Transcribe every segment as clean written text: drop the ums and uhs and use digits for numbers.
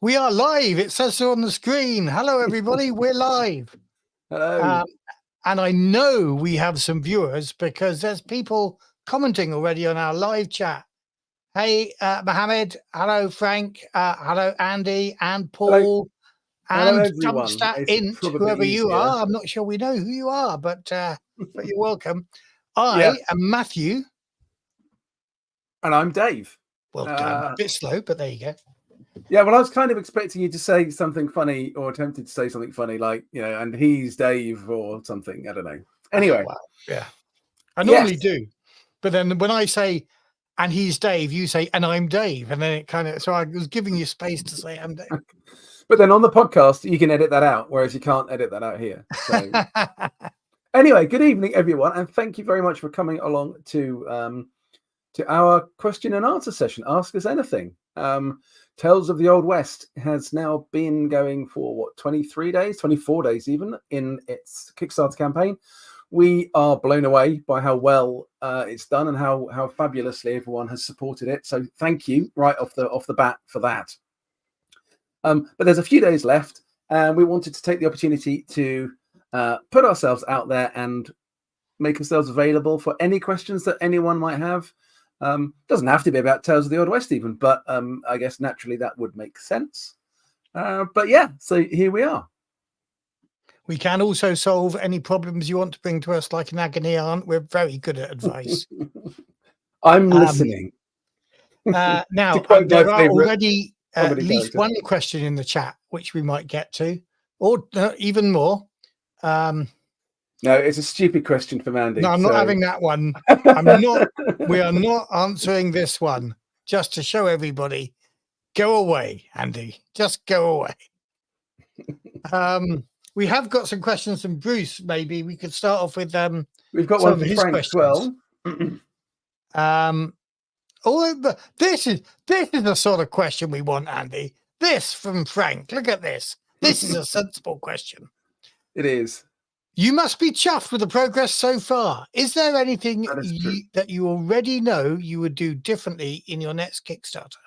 We are live. It says so on the screen. Hello, everybody. We're live. Hello. And I know we have some viewers because there's people commenting already on our live chat. Hey, Mohammed. Hello, Frank. Hello, Andy and Paul. Hello, and everyone. Dumpster It's Int, probably whoever you easier. are. I'm not sure we know who you are, but you're welcome. I Yeah. am Matthew. And I'm Dave. Well done. A bit slow, but there you go. Yeah, well, I was kind of expecting you to say something funny or attempted to say something funny, like, and he's Dave or something. I don't know. Anyway. Well, yeah. I normally do. But then when I say, and he's Dave, you say, and I'm Dave. And then it kind of, so I was giving you space to say, I'm Dave. But then on the podcast, you can edit that out, whereas you can't edit that out here. So anyway, good evening, everyone. And thank you very much for coming along to our question and answer session. Ask Us Anything. Tales of the Old West has now been going for 23 days, 24 days even in its Kickstarter campaign. We are blown away by how well it's done and how fabulously everyone has supported it. So thank you right off the bat for that. But there's a few days left, and we wanted to take the opportunity to put ourselves out there and make ourselves available for any questions that anyone might have. Doesn't have to be about Tales of the Old West even, but I guess naturally that would make sense. But yeah, so here we are. We can also solve any problems you want to bring to us, like an agony aunt. We're very good at advice. I'm listening. Now, there are already at least one question in the chat, which we might get to, or even more. No, it's a stupid question from Andy. No, I'm not having that one. We are not answering this one. Just to show everybody, go away, Andy. Just go away. We have got some questions from Bruce. Maybe we could start off with we've got one from Frank as well. This is the sort of question we want, Andy. This from Frank. Look at this. This is a sensible question. It is. You must be chuffed with the progress so far. Is there anything that you already know you would do differently in your next Kickstarter?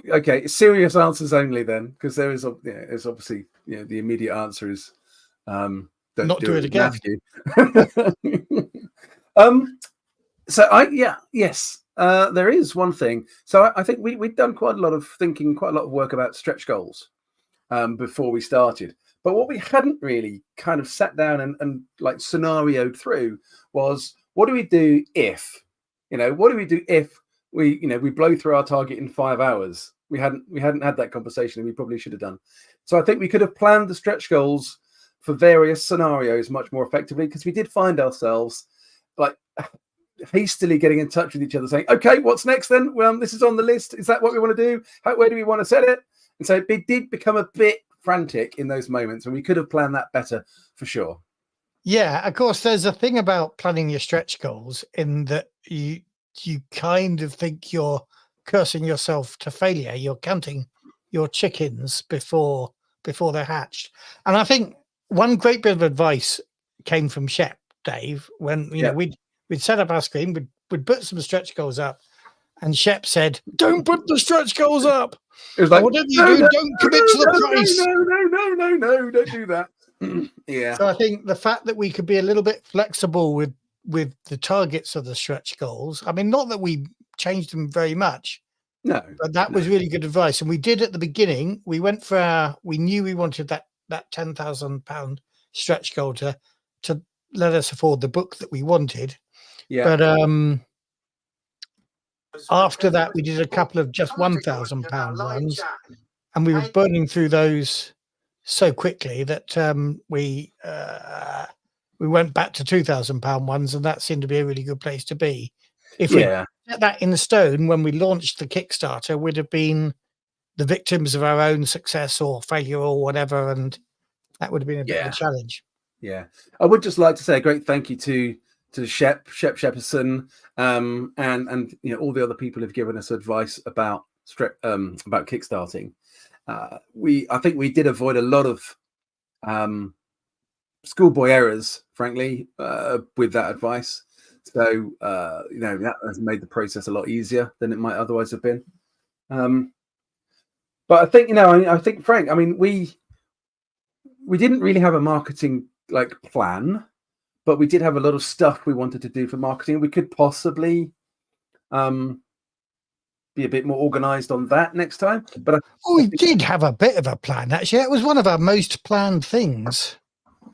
Okay, serious answers only then, because there is, it's obviously, the immediate answer is don't not do it again. Yes, there is one thing. So I think we've done quite a lot of thinking, quite a lot of work about stretch goals before we started. But what we hadn't really kind of sat down and like scenarioed through was, what do we do if, what do we do if we blow through our target in 5 hours? We hadn't had that conversation, and we probably should have done. So I think we could have planned the stretch goals for various scenarios much more effectively, because we did find ourselves like hastily getting in touch with each other saying, okay, what's next then? Well, this is on the list. Is that what we want to do? Where do we want to set it? And so it did become a bit frantic in those moments, and we could have planned that better for sure. Yeah, of course, there's a thing about planning your stretch goals in that you kind of think you're cursing yourself to failure. You're counting your chickens before they're hatched. And I think one great bit of advice came from Shep, Dave, when we'd set up our screen, we'd put some stretch goals up, and Shep said, "Don't put the stretch goals up. It was like, whatever you do, don't commit to the price. No, don't do that." Yeah. So I think the fact that we could be a little bit flexible with the targets of the stretch goals. I mean, not that we changed them very much. No. But that was really good advice. And we did at the beginning. We went for we knew we wanted that £10,000 stretch goal to let us afford the book that we wanted. Yeah. But after that, we did a couple of just £1,000 ones, and we were burning through those so quickly that we went back to £2,000 ones, and that seemed to be a really good place to be. If we set that in stone when we launched the Kickstarter, we'd have been the victims of our own success or failure or whatever, and that would have been a bit of a challenge. Yeah, I would just like to say a great thank you to Shep Shepperson, and all the other people who've given us advice about kickstarting. I think we did avoid a lot of schoolboy errors, frankly, with that advice. So that has made the process a lot easier than it might otherwise have been. But I think I think Frank, I mean, we didn't really have a marketing plan, but we did have a lot of stuff we wanted to do for marketing. We could possibly be a bit more organized on that next time. But we did have a bit of a plan, actually. It was one of our most planned things.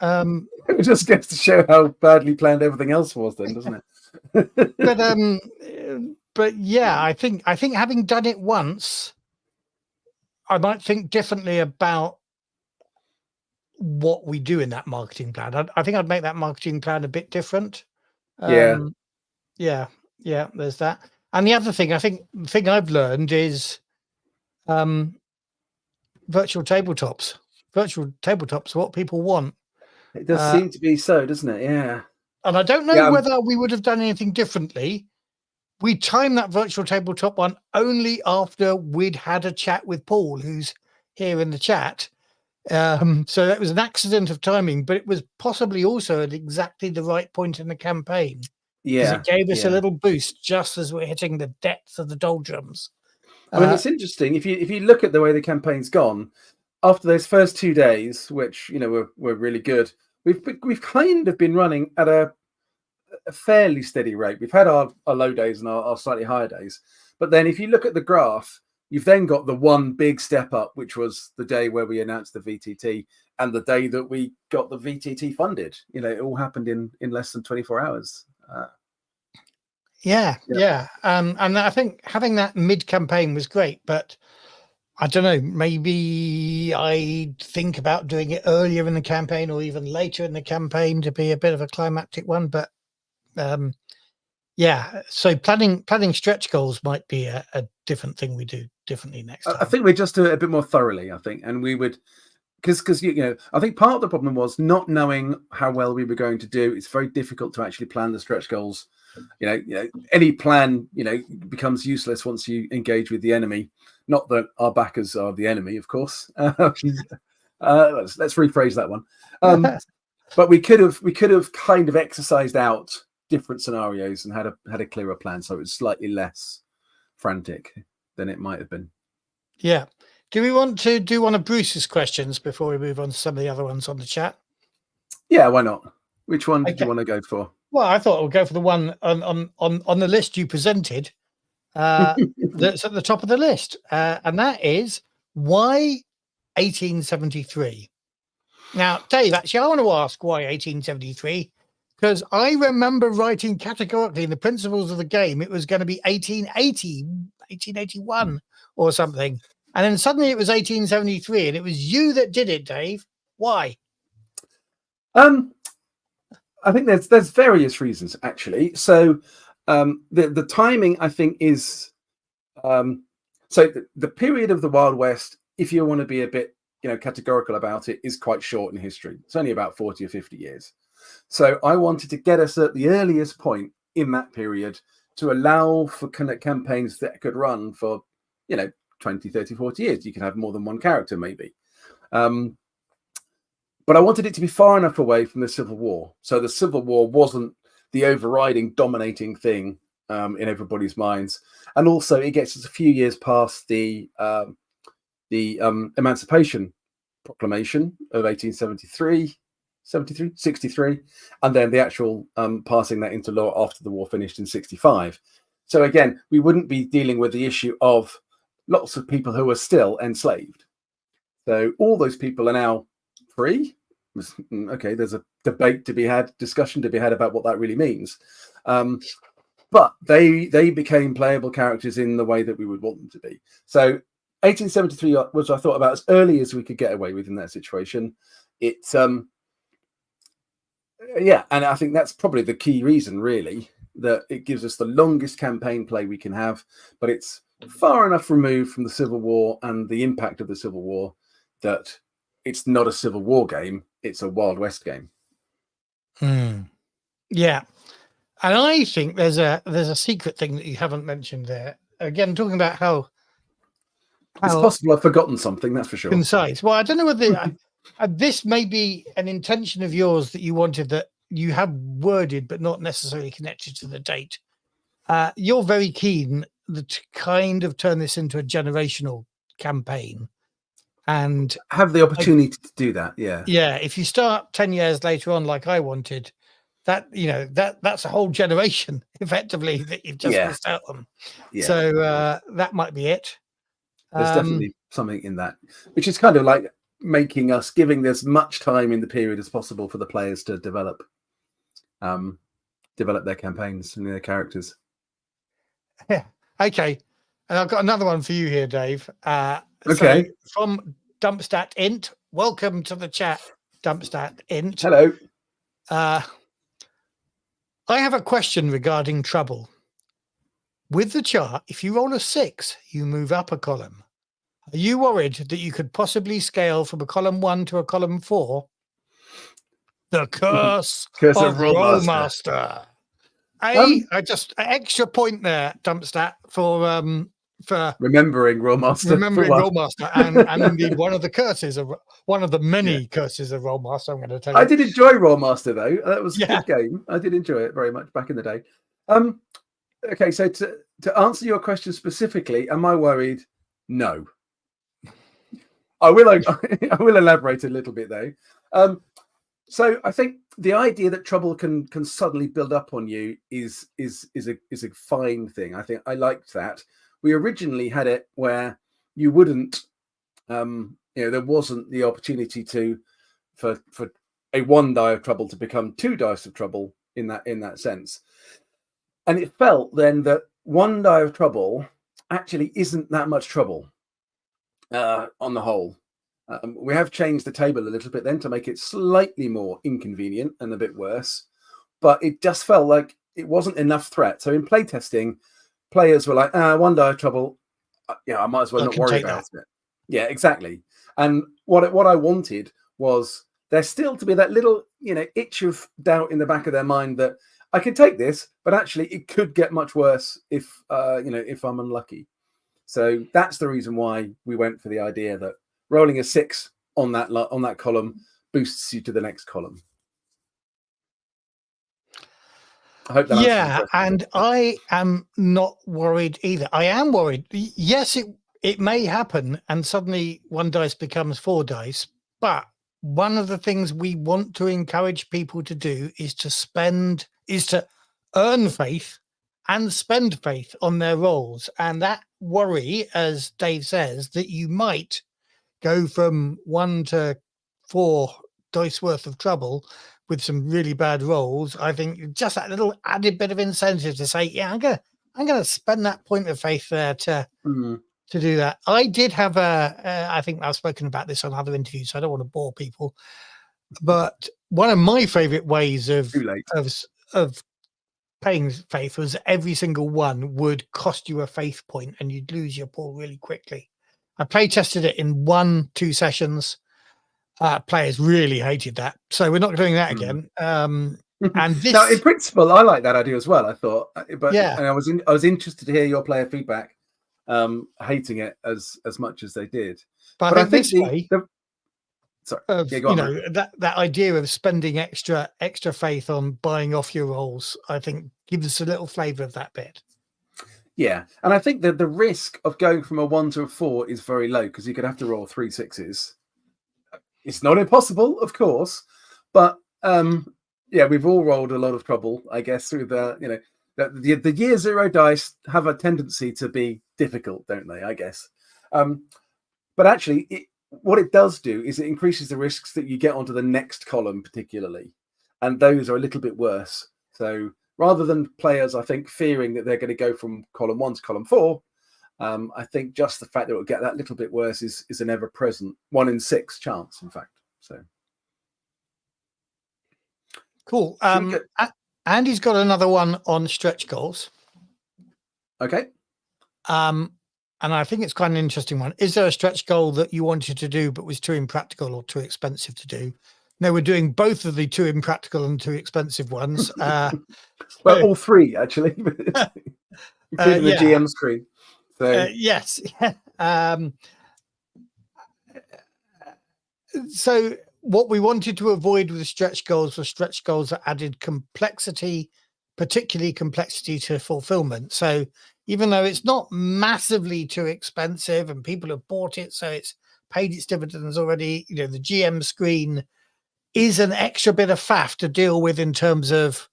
It just goes to show how badly planned everything else was then, doesn't it? But yeah, I think having done it once, I might think differently about what we do in that marketing plan. I think I'd make that marketing plan a bit different. Yeah, there's that. And the other thing, I think the thing I've learned is virtual tabletops. Virtual tabletops are what people want. It does seem to be so, doesn't it? Yeah. And I don't know whether we would have done anything differently. We timed that virtual tabletop one only after we'd had a chat with Paul, who's here in the chat. So that was an accident of timing, but it was possibly also at exactly the right point in the campaign. Because it gave us a little boost just as we're hitting the depths of the doldrums. I mean, it's interesting. If you look at the way the campaign's gone, after those first 2 days, which were really good, we've kind of been running at a fairly steady rate. We've had our low days and our slightly higher days, but then if you look at the graph, you've then got the one big step up, which was the day where we announced the VTT and the day that we got the VTT funded. It all happened in less than 24 hours. Yeah. And I think having that mid-campaign was great, but I don't know, maybe I think about doing it earlier in the campaign or even later in the campaign to be a bit of a climactic one. But so planning stretch goals might be a different thing we do differently next time. I think we just do it a bit more thoroughly, I think, and we would, because I think part of the problem was not knowing how well we were going to do. It's very difficult to actually plan the stretch goals. Any plan becomes useless once you engage with the enemy. Not that our backers are the enemy, of course. Let's rephrase that one. But we could have kind of exercised out different scenarios and had a clearer plan, so it was slightly less frantic than it might have been. Yeah. Do we want to do one of Bruce's questions before we move on to some of the other ones on the chat? Yeah, why not? Which one did you want to go for? Well, I thought we'll go for the one on the list you presented. That's at the top of the list, and that is why 1873. Now, Dave, actually, I want to ask why 1873, because I remember writing categorically in the principles of the game it was going to be 1880, 1881 or something, and then suddenly it was 1873, and it was you that did it, Dave. Why? I think there's various reasons, actually. So the timing, I think, is so the period of the Wild West, if you want to be a bit categorical about it, is quite short in history. It's only about 40 or 50 years. So I wanted to get us at the earliest point in that period to allow for campaigns that could run for 20, 30, 40 years. You can have more than one character, maybe. But I wanted it to be far enough away from the Civil War. So the Civil War wasn't the overriding, dominating thing in everybody's minds. And also it gets us a few years past the Emancipation Proclamation of 1863, 63, and then the actual passing that into law after the war finished in 65. So again, we wouldn't be dealing with the issue of lots of people who are still enslaved. So all those people are now free. Okay, there's a debate to be had, discussion to be had about what that really means. But they became playable characters in the way that we would want them to be. So 1873 was, I thought, about as early as we could get away with in that situation. It's and I think that's probably the key reason, really, that it gives us the longest campaign play we can have, but it's far enough removed from the Civil War and the impact of the Civil War that it's not a Civil War game, it's a Wild West game. Yeah. And I think there's a secret thing that you haven't mentioned there. Again, talking about how it's possible I've forgotten something, that's for sure. Concise. Well, I don't know whether this may be an intention of yours that you wanted that you have worded but not necessarily connected to the date. You're very keen to kind of turn this into a generational campaign, and have the opportunity to do that. Yeah, if you start 10 years later on, like I wanted, that that's a whole generation effectively that you've just missed out on. So that might be it. There's definitely something in that, which is kind of like making us giving as much time in the period as possible for the players to develop their campaigns and their characters. Yeah. Okay. And I've got another one for you here, Dave. Okay. So from Dumpstat Int, welcome to the chat, Dumpstat Int. Hello. I have a question regarding trouble. With the chart, if you roll a 6, you move up a column. Are you worried that you could possibly scale from a column 1 to a column 4? The curse of Rolemaster. I just extra point there, Dumpstat, for remembering Rolemaster, and indeed one of the curses of one of the many curses of Rolemaster. I'm going to tell you. I did enjoy Rolemaster though. That was a good game. I did enjoy it very much back in the day. Okay, so to answer your question specifically, am I worried? No. I will elaborate a little bit though. So I think the idea that trouble can suddenly build up on you is a fine thing. I think I liked that. We originally had it where you wouldn't, there wasn't the opportunity for a 1 die of trouble to become 2 dice of trouble in that sense. And it felt then that 1 die of trouble actually isn't that much trouble on the whole. We have changed the table a little bit then to make it slightly more inconvenient and a bit worse, but it just felt like it wasn't enough threat. So in playtesting, players were like, 1 die of trouble, I might as well not worry about it. Yeah, exactly. And what I wanted was there still to be that little, itch of doubt in the back of their mind that I can take this, but actually it could get much worse if I'm unlucky. So that's the reason why we went for the idea that rolling a 6 on that column boosts you to the next column. I hope that answers the question. And I am not worried either. I am worried. Yes, it may happen, and suddenly 1 dice becomes 4 dice. But one of the things we want to encourage people to do is to earn faith and spend faith on their rolls. And that worry, as Dave says, that you might go from 1 to 4 dice worth of trouble with some really bad rolls. I think just that little added bit of incentive to say, I'm gonna spend that point of faith there to do that. I did have I think I've spoken about this on other interviews, so I don't want to bore people. But one of my favorite ways of paying faith was every single one would cost you a faith point, and you'd lose your pool really quickly. I play tested it in 1-2 sessions. Players really hated that, so we're not doing that again. And this... now, in principle, I like that idea as well. I thought, but and I was interested to hear your player feedback, hating it as much as they did. But I think that idea of spending extra faith on buying off your rolls, I think, gives us a little flavour of that bit. Yeah, and I think that the risk of going from a 1 to a 4 is very low because you could have to roll 3 6s. It's not impossible, of course, but we've all rolled a lot of trouble, I guess, through the year 0 dice have a tendency to be difficult, don't they? I guess, but actually, what it does do is it increases the risks that you get onto the next column, particularly, and those are a little bit worse. So rather than players, I think, fearing that they're going to go from column 1 to column 4. I think just the fact that it will get that little bit worse is an ever-present 1 in 6 chance, in fact. So cool. Andy's got another one on stretch goals. Okay. And I think it's quite an interesting one. Is there a stretch goal that you wanted to do but was too impractical or too expensive to do? No, we're doing both of the too impractical and too expensive ones. Well, all 3 actually, including the GM screen. So yes. So what we wanted to avoid with the stretch goals were stretch goals that added complexity, particularly complexity to fulfillment. So even though it's not massively too expensive and people have bought it, so it's paid its dividends already, the GM screen is an extra bit of faff to deal with in terms of,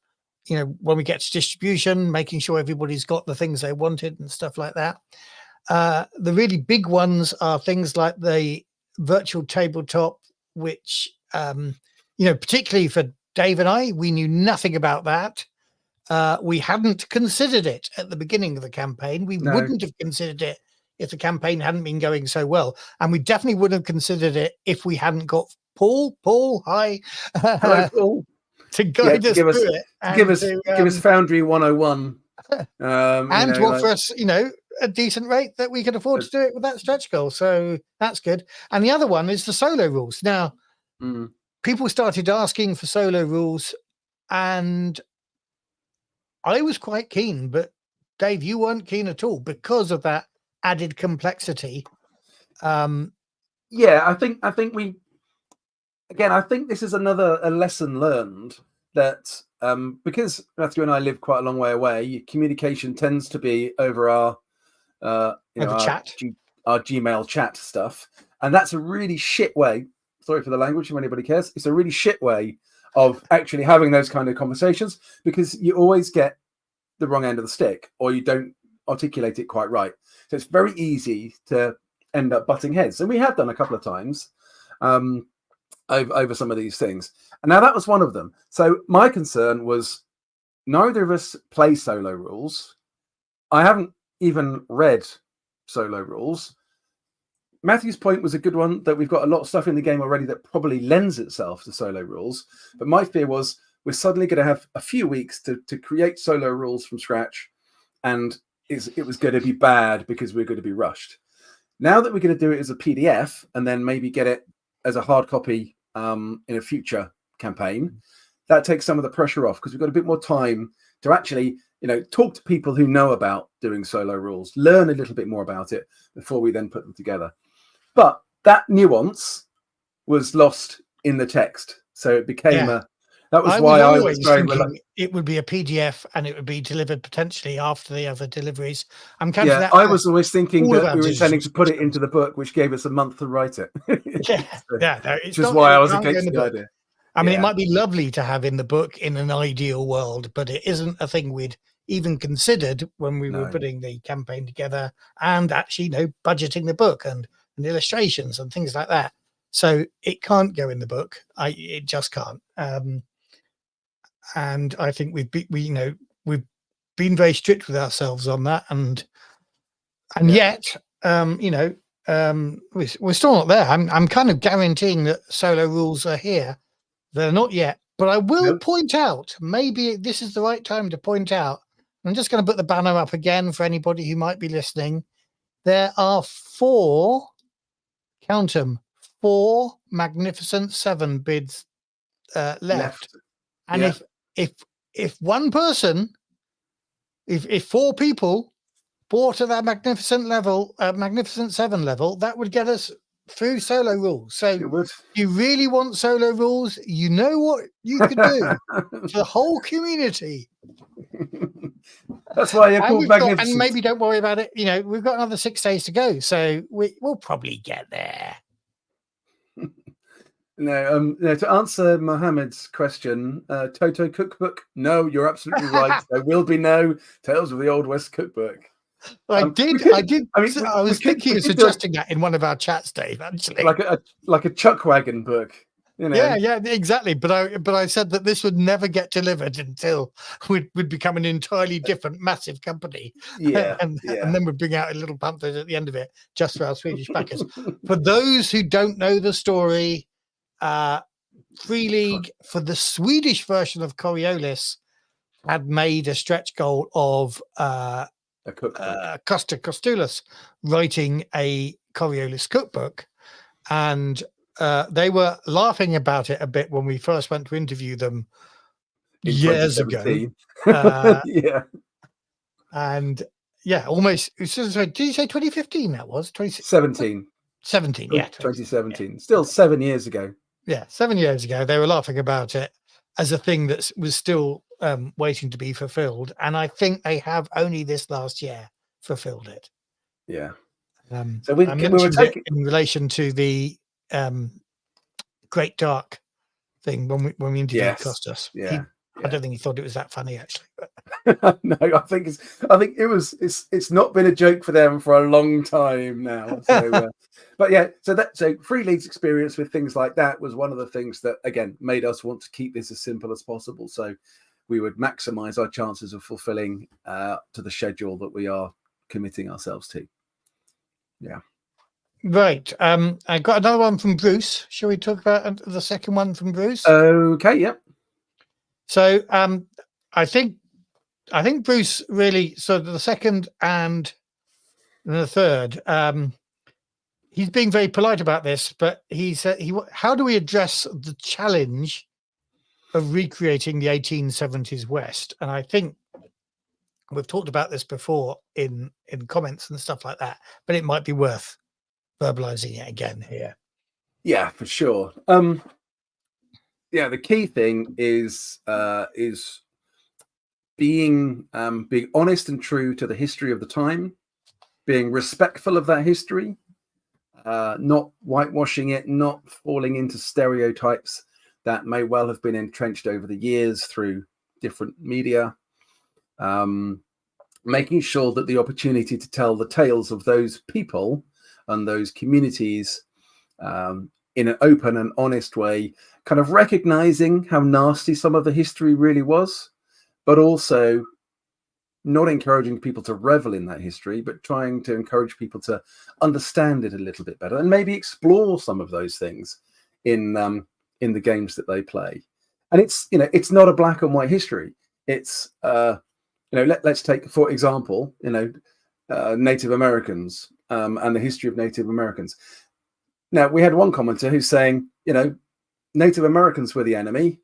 when we get to distribution, making sure everybody's got the things they wanted and stuff like that. The really big ones are things like the virtual tabletop, which, particularly for Dave and I, we knew nothing about that. We hadn't considered it at the beginning of the campaign. We wouldn't have considered it if the campaign hadn't been going so well. And we definitely wouldn't have considered it if we hadn't got Paul, hi. Hello, Paul. To guide us through it. Give us Foundry 101. And to offer us, a decent rate that we can afford to do it with that stretch goal. So that's good. And the other one is the solo rules. Now, people started asking for solo rules, and I was quite keen, but Dave, you weren't keen at all because of that added complexity. I think we, again, I think this is a lesson learned that because Matthew and I live quite a long way away, communication tends to be over our chat, our Gmail chat stuff, and that's a really shit way. Sorry for the language, if anybody cares. It's a really shit way of actually having those kind of conversations, because you always get the wrong end of the stick, or you don't articulate it quite right. So it's very easy to end up butting heads, and we have done a couple of times over some of these things. And now that was one of them. So my concern was neither of us play solo rules. I haven't even read solo rules. Matthew's point was a good one, that we've got a lot of stuff in the game already that probably lends itself to solo rules. But my fear was we're suddenly going to have a few weeks to create solo rules from scratch, and it was going to be bad because we're going to be rushed. Now that we're going to do it as a PDF and then maybe get it as a hard copy in a future campaign, that takes some of the pressure off, because we've got a bit more time to actually talk to people who know about doing solo rules, learn a little bit more about it before we then put them together. But that nuance was lost in the text, so it became that was why I was very reluctant. It would be a PDF and it would be delivered potentially after the other deliveries. I was always thinking that we were intending to put it into the book, which gave us a month to write it. Which is why I was against the idea. I mean, it might be lovely to have in the book in an ideal world, but it isn't a thing we'd even considered when we were putting the campaign together and actually, budgeting the book and illustrations and things like that. So it can't go in the book. It just can't. And I think we've been very strict with ourselves on that, and yet, we're still not there. I'm kind of guaranteeing that solo rules are here. They're not yet, but I will point out, maybe this is the right time to point out. I'm just going to put the banner up again for anybody who might be listening. There are 4, count them, 4 Magnificent 7 bids left. And if one person, if 4 people bought at that Magnificent 7 level, that would get us through solo rules. So you really want solo rules, you know what you could do for the whole community. That's why you're called Magnificent. And maybe don't worry about it. We've got another 6 days to go, so we'll probably get there. No, to answer Mohammed's question, Toto cookbook. No, you're absolutely right. There will be no Tales of the Old West cookbook. I was thinking of suggesting that in one of our chats, Dave. Actually, like a chuck wagon book. Yeah, exactly. But I said that this would never get delivered until we'd become an entirely different, massive company. And then we'd bring out a little pamphlet at the end of it just for our Swedish backers. For those who don't know the story, Free League, for the Swedish version of Coriolis, had made a stretch goal of Costa Costulus writing a Coriolis cookbook, and they were laughing about it a bit when we first went to interview them years ago. Almost. So did you say 2015? That was 2017. 17, yeah. 2017. Still 7 years ago. Yeah, 7 years ago, they were laughing about it as a thing that was still waiting to be fulfilled. And I think they have only this last year fulfilled it. Yeah. So we I were mentioned it taking in relation to the Great Dark thing when we interviewed Costas. Yeah. I don't think he thought it was that funny, actually. But... No, I think it's not been a joke for them for a long time now. So, but yeah, so Free League's experience with things like that was one of the things that again made us want to keep this as simple as possible. So we would maximize our chances of fulfilling to the schedule that we are committing ourselves to. Yeah. Right. I got another one from Bruce. Shall we talk about the second one from Bruce? Okay. Yep. So I think Bruce really, so the second and the third, he's being very polite about this, but he said, how do we address the challenge of recreating the 1870s West? And I think we've talked about this before in comments and stuff like that, but it might be worth verbalizing it again here. Yeah, for sure. Yeah, the key thing is being honest and true to the history of the time, being respectful of that history, not whitewashing it, not falling into stereotypes that may well have been entrenched over the years through different media, making sure that the opportunity to tell the tales of those people and those communities in an open and honest way, kind of recognizing how nasty some of the history really was, but also not encouraging people to revel in that history, but trying to encourage people to understand it a little bit better and maybe explore some of those things in the games that they play. And it's not a black and white history. It's let's take, for example, Native Americans and the history of Native Americans. Now, we had one commenter who's saying, Native Americans were the enemy.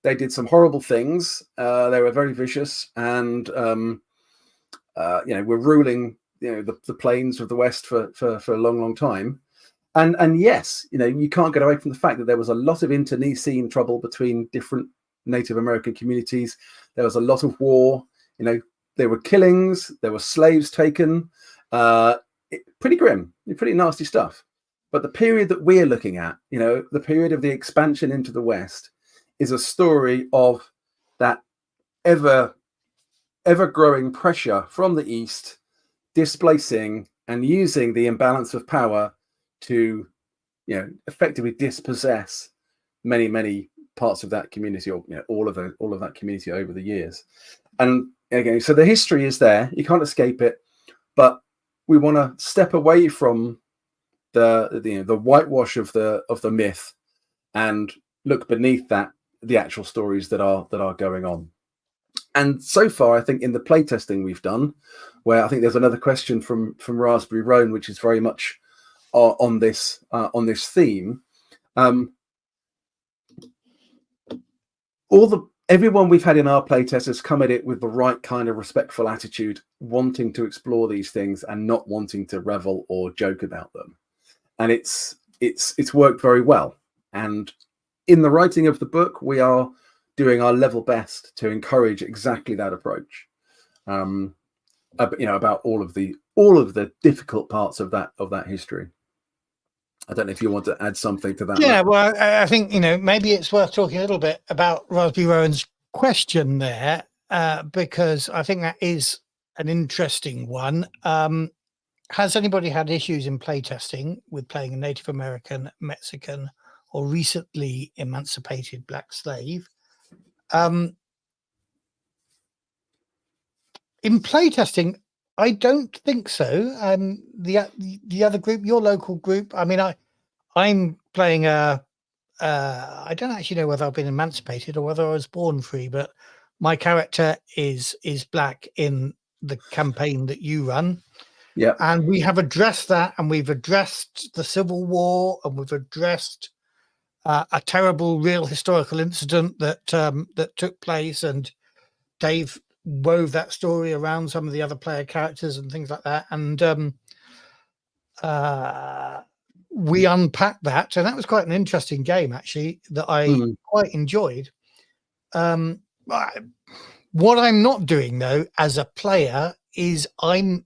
They did some horrible things. They were very vicious, and were ruling the plains of the West for a long, long time. And yes, you can't get away from the fact that there was a lot of internecine trouble between different Native American communities. There was a lot of war. There were killings. There were slaves taken. Pretty grim, pretty nasty stuff. But the period that we're looking at, the period of the expansion into the West, is a story of that ever growing pressure from the East, displacing and using the imbalance of power to, effectively dispossess many, many parts of that community, or all of that community over the years. And again, so the history is there; you can't escape it. But we want to step away from the whitewash of the myth and look beneath that, the actual stories that are going on. And so far, I think in the playtesting we've done, where I think there's another question from Raspberry Roan, which is very much on this theme. Everyone we've had in our playtest has come at it with the right kind of respectful attitude, wanting to explore these things and not wanting to revel or joke about them. And it's worked very well. And in the writing of the book, we are doing our level best to encourage exactly that approach. About all of the difficult parts of that history. I don't know if you want to add something to that. Yeah, well, I think maybe it's worth talking a little bit about Raspberry Rowan's question there, because I think that is an interesting one. Has anybody had issues in playtesting with playing a Native American, Mexican, or recently emancipated black slave? In playtesting, I don't think so. The other group, your local group, I mean, I'm playing I don't actually know whether I've been emancipated or whether I was born free, but my character is black in the campaign that you run. Yeah. And we have addressed that, and we've addressed the Civil War, and we've addressed a terrible real historical incident that took place, and Dave wove that story around some of the other player characters and things like that. And we unpacked that, and that was quite an interesting game actually that I quite enjoyed. What I'm not doing though as a player is I'm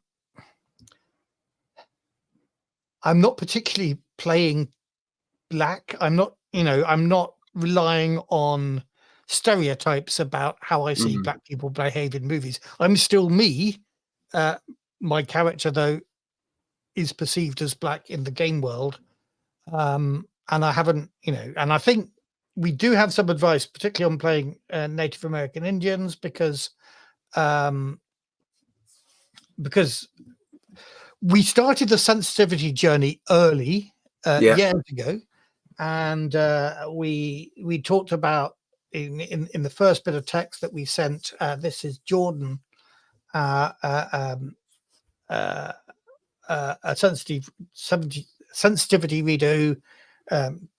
not particularly playing black. I'm not relying on stereotypes about how I see black people behave in movies. I'm still me. My character though is perceived as black in the game world. And I haven't, and I think we do have some advice, particularly on playing Native American Indians, because we started the sensitivity journey early years ago, and we talked about in the first bit of text that we sent. This is Jordan, a sensitivity reader who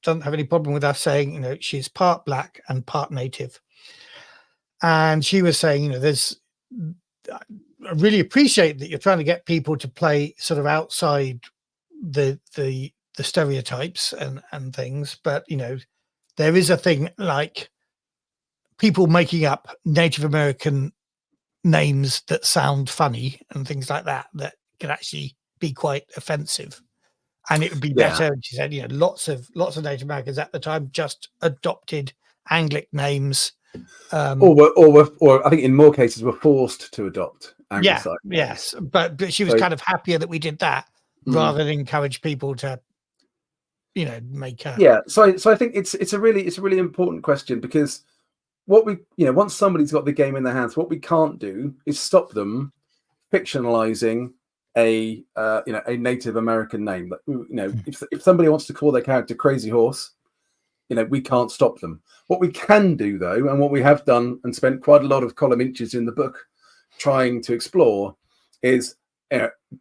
doesn't have any problem with us saying, she's part black and part native. And she was saying, I really appreciate that you're trying to get people to play sort of outside the stereotypes and things, but there is a thing like people making up Native American names that sound funny and things like that can actually be quite offensive. And it would be better, she said, lots of Native Americans at the time just adopted Anglic names. Or I think in more cases were forced to adopt Anglicized names. Yes. But she was kind of happier that we did that rather than encourage people to, make a... Yeah. So I think it's a really important question, because what we, once somebody's got the game in their hands, what we can't do is stop them fictionalizing a Native American name. If somebody wants to call their character Crazy Horse, we can't stop them. What we can do though, and what we have done and spent quite a lot of column inches in the book trying to explore, is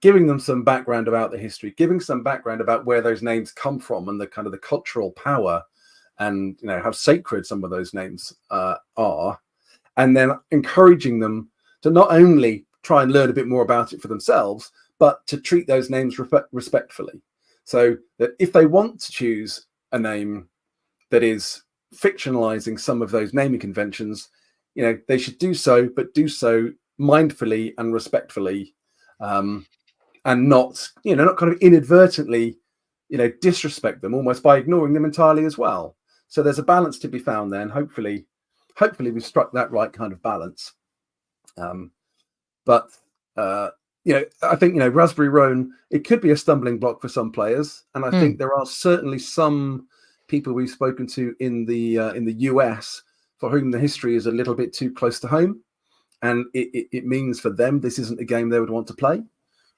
giving them some background about the history, giving some background about where those names come from and the kind of the cultural power and how sacred some of those names are, and then encouraging them to not only try and learn a bit more about it for themselves, but to treat those names respectfully. So that if they want to choose a name that is fictionalizing some of those naming conventions, they should do so, but do so mindfully and respectfully, and not kind of inadvertently, disrespect them almost by ignoring them entirely as well. So there's a balance to be found there, and hopefully we've struck that right kind of balance. But I think Raspberry Roan, it could be a stumbling block for some players, and I think there are certainly some people we've spoken to in the US for whom the history is a little bit too close to home, and it means for them this isn't a game they would want to play,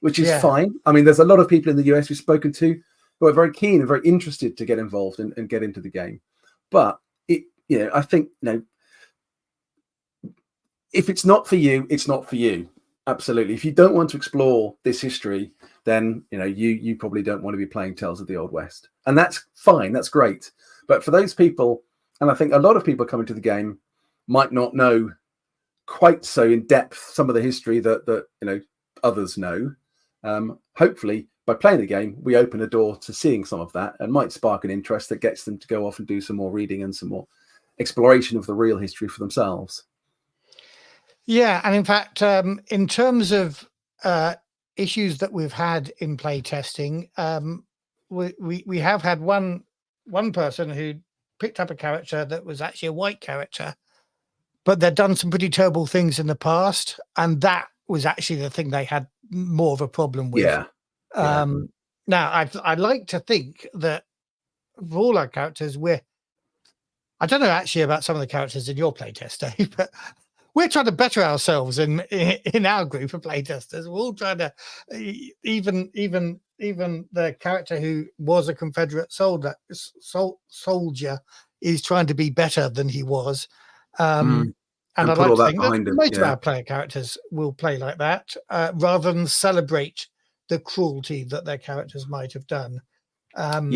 which is fine. I mean, there's a lot of people in the US we've spoken to who are very keen and very interested to get involved and get into the game, but I think if it's not for you, it's not for you. Absolutely. If you don't want to explore this history, then you probably don't want to be playing Tales of the Old West, and that's fine. That's great. But for those people, and I think a lot of people coming to the game might not know quite so in depth some of the history that others know. Hopefully, by playing the game, we open a door to seeing some of that, and might spark an interest that gets them to go off and do some more reading and some more exploration of the real history for themselves. Yeah, and in fact, in terms of issues that we've had in play testing, we have had one person who picked up a character that was actually a white character, but they'd done some pretty terrible things in the past, and that was actually the thing they had more of a problem with. Now, I'd like to think that for all our characters, I don't know actually about some of the characters in your playtest, Dave, but we're trying to better ourselves in our group of playtesters. We're all trying to, even the character who was a Confederate soldier is trying to be better than he was. And I'd like to think that most of our player characters will play like that, rather than celebrate the cruelty that their characters might have done. So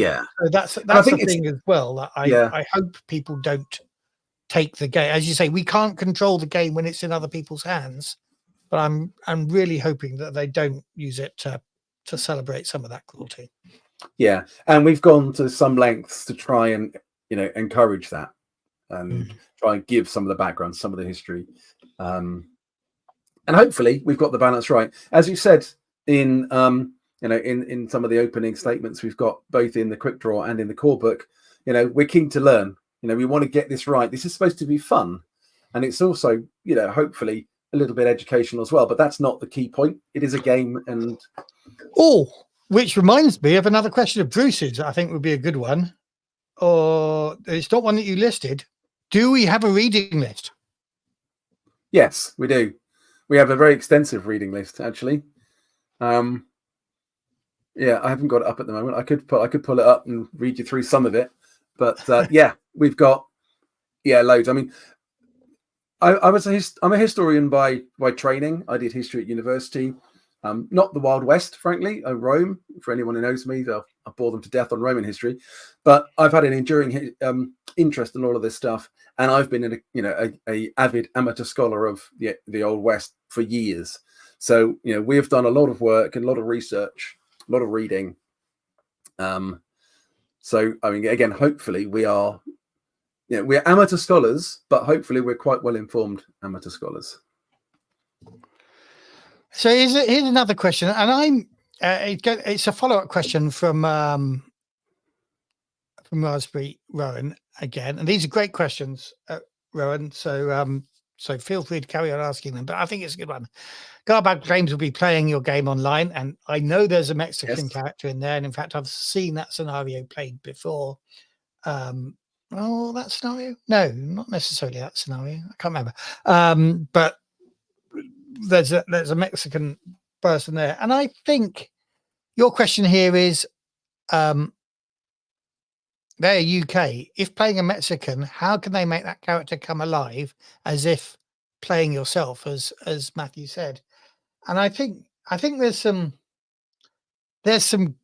that's the thing as well. That I hope people don't take the game. As you say, we can't control the game when it's in other people's hands, but I'm really hoping that they don't use it to celebrate some of that cruelty. Yeah, and we've gone to some lengths to try and encourage that and try and give some of the background, some of the history, and hopefully we've got the balance right. As you said in in some of the opening statements we've got both in the quick draw and in the core book, we're keen to learn. We want to get this right. This is supposed to be fun, and it's also hopefully a little bit educational as well. But that's not the key point. It is a game, and which reminds me of another question of Bruce's. I think would be a good one. Or it's not one that you listed. Do we have a reading list? Yes, we do. We have a very extensive reading list, actually. Yeah, I haven't got it up at the moment. I could pull it up and read you through some of it, but yeah, we've got loads. I mean, I'm a historian by training. I did history at university, not the Wild West, frankly. Rome. For anyone who knows me, I bore them to death on Roman history, but I've had an enduring interest in all of this stuff, and I've been a avid amateur scholar of the Old West for years. So we have done a lot of work and a lot of research, a lot of reading. So I mean, again, hopefully we're amateur scholars, but hopefully we're quite well informed amateur scholars. So here's another question, and it's a follow-up question from Raspberry Rowan again, and these are great questions, Rowan. So feel free to carry on asking them, but I think it's a good one. Garbag Games will be playing your game online, and I know there's a Mexican character in there, and in fact I've seen that scenario played before. That scenario? No, not necessarily that scenario. I can't remember. But there's a Mexican person there, and I think your question here is, they're UK. If playing a Mexican, how can they make that character come alive as if playing yourself, as Matthew said? And I think there's some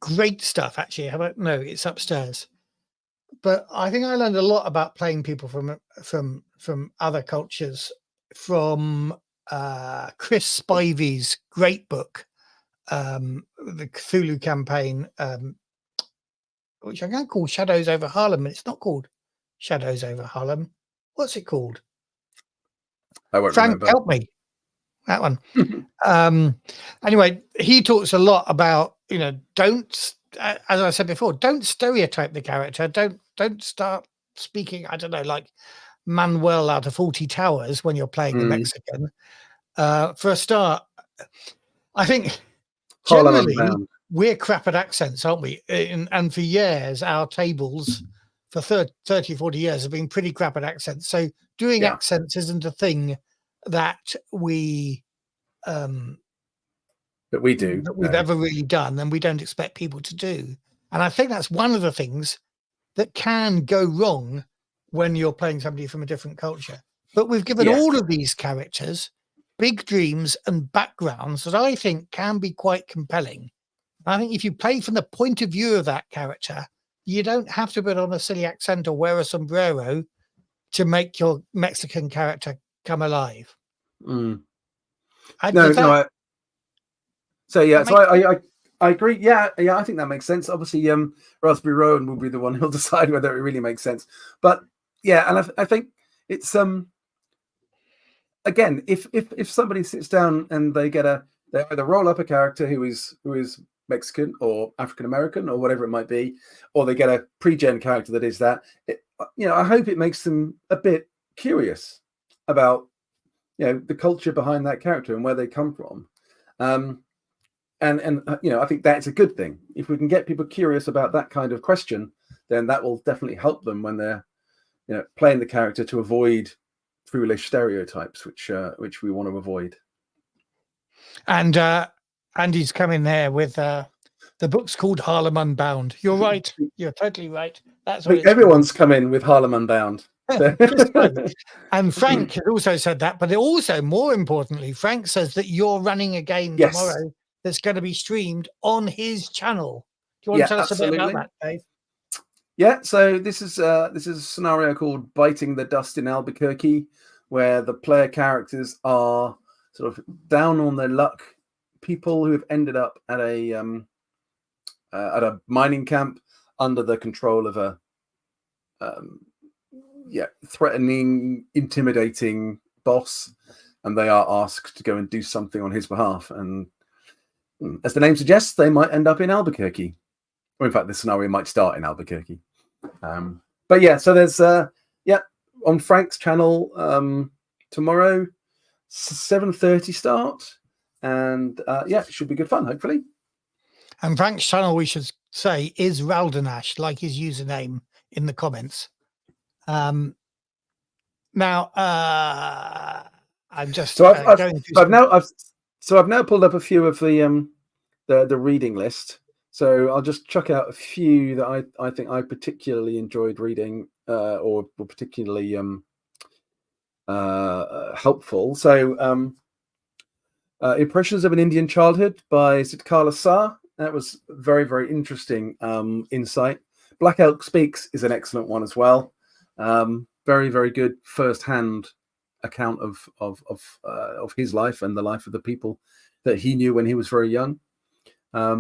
great stuff actually. How about no? It's upstairs. But I think I learned a lot about playing people from other cultures from Chris Spivey's great book, the Cthulhu campaign, which I'm going to call Shadows Over Harlem. It's not called Shadows Over Harlem. What's it called? I won't Frank, remember. help me. That one. Anyway, he talks a lot about, don't, as I said before, don't stereotype the character. Don't start speaking, I don't know, like Manuel out of 40 Towers when you're playing the Mexican. For a start, I think generally we're crap at accents, aren't we? And for years, our tables for 30, 40 years have been pretty crap at accents. So doing accents isn't a thing that we that we do that we've ever really done, and we don't expect people to do. And I think that's one of the things that can go wrong when you're playing somebody from a different culture. But we've given all of these characters big dreams and backgrounds that I think can be quite compelling. I think if you play from the point of view of that character, you don't have to put on a silly accent or wear a sombrero to make your Mexican character come alive. I agree. Yeah, I think that makes sense. Obviously, Raspberry Rowan will be the one who'll decide whether it really makes sense. But yeah, and I think it's again, if somebody sits down and they either roll up a character who is Mexican or African American or whatever it might be, or they get a pre-gen character that is that. I hope it makes them a bit curious about the culture behind that character and where they come from. And I think that's a good thing. If we can get people curious about that kind of question, then that will definitely help them when they're playing the character to avoid foolish stereotypes, which we want to avoid. And Andy's coming there with the book's called Harlem Unbound. You're right. You're totally right. That's what everyone's come in with Harlem Unbound. And Frank had also said that, but also more importantly, Frank says that you're running a game tomorrow that's going to be streamed on his channel. Do you want to tell us a bit about that, Dave? Yeah, so this is a scenario called Biting the Dust in Albuquerque, where the player characters are sort of down on their luck people who have ended up at a at a mining camp under the control of a threatening, intimidating boss, and they are asked to go and do something on his behalf. And as the name suggests, they might end up in Albuquerque. Or in fact, the scenario might start in Albuquerque. But yeah, so there's on Frank's channel tomorrow, 7:30 start, and it should be good fun, hopefully. And Frank's channel, we should say, is Raldanash, like his username in the comments. Now, I'm just I've now pulled up a few of the reading list. So I'll just chuck out a few that I think I particularly enjoyed reading or were particularly helpful. So Impressions of an Indian Childhood by Zitkala Shah. That was very, very interesting insight. Black Elk Speaks is an excellent one as well. Very, very good first-hand account of his life and the life of the people that he knew when he was very young. I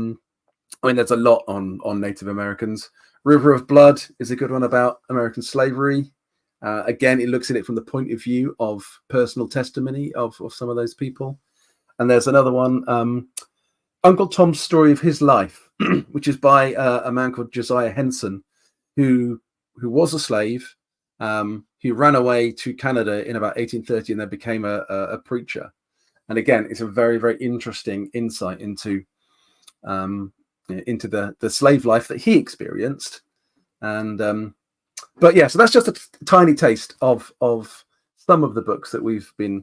mean, there's a lot on Native Americans. River of Blood is a good one about American slavery. Again, it looks at it from the point of view of personal testimony of some of those people. And there's another one, Uncle Tom's Story of His Life, which is by a man called Josiah Henson, who was a slave, who ran away to Canada in about 1830 and then became a preacher. And again, it's a very, very interesting insight into the slave life that he experienced. And but yeah, so that's just a tiny taste of some of the books that we've been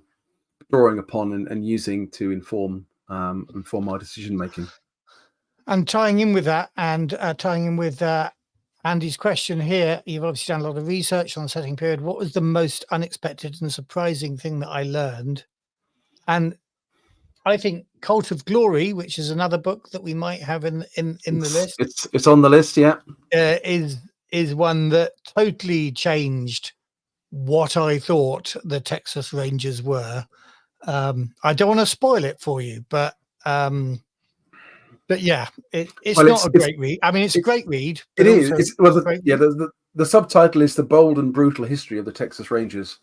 drawing upon and using to inform our decision making. And tying in with that, and tying in with Andy's question here, you've obviously done a lot of research on the setting period. What was the most unexpected and surprising thing that I learned? And I think Cult of Glory, which is another book that we might have in the list. It's on the list, yeah. Is one that totally changed what I thought the Texas Rangers were. I don't want to spoil it for you, but yeah, it's not a great read. I mean, it's a great read. It is. The subtitle is The Bold and Brutal History of the Texas Rangers.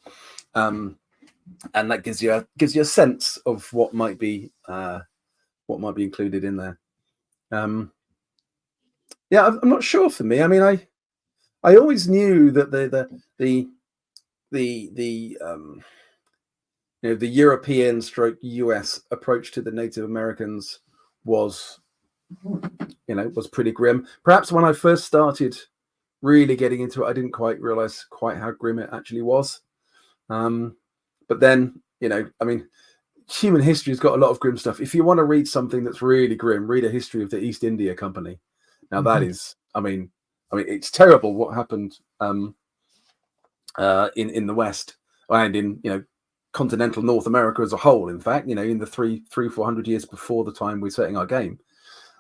And that gives you a sense of what might be included in there. I'm not sure for me. I mean, I always knew that the European / US approach to the Native Americans was pretty grim. Perhaps when I first started really getting into it, I didn't quite realize quite how grim it actually was. But then, I mean, human history has got a lot of grim stuff. If you want to read something that's really grim, read A History of the East India Company. Now that is, I mean, it's terrible what happened in the West and in continental North America as a whole. In fact, in the 300-400 years before the time we're setting our game.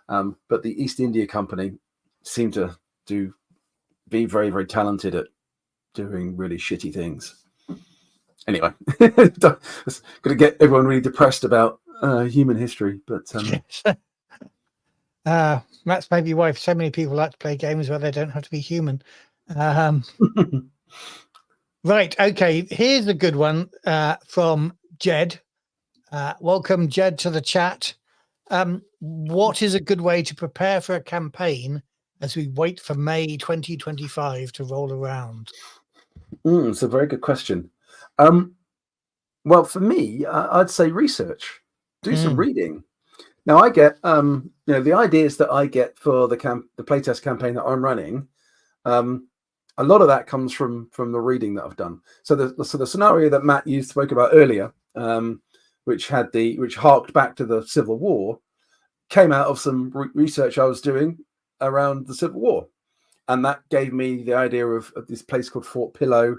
But the East India Company seemed to be very, very talented at doing really shitty things. Anyway, it's going to get everyone really depressed about human history, but that's maybe why so many people like to play games where they don't have to be human. Right, okay, here's a good one from Jed. Welcome, Jed, to the chat. What is a good way to prepare for a campaign as we wait for May 2025 to roll around? It's a very good question. Well, for me, I'd say research. Do some reading. Now, I get the ideas that I get for the playtest campaign that I'm running. A lot of that comes from the reading that I've done. So the scenario that Matt spoke about earlier, which harked back to the Civil War, came out of some research I was doing around the Civil War, and that gave me the idea of this place called Fort Pillow,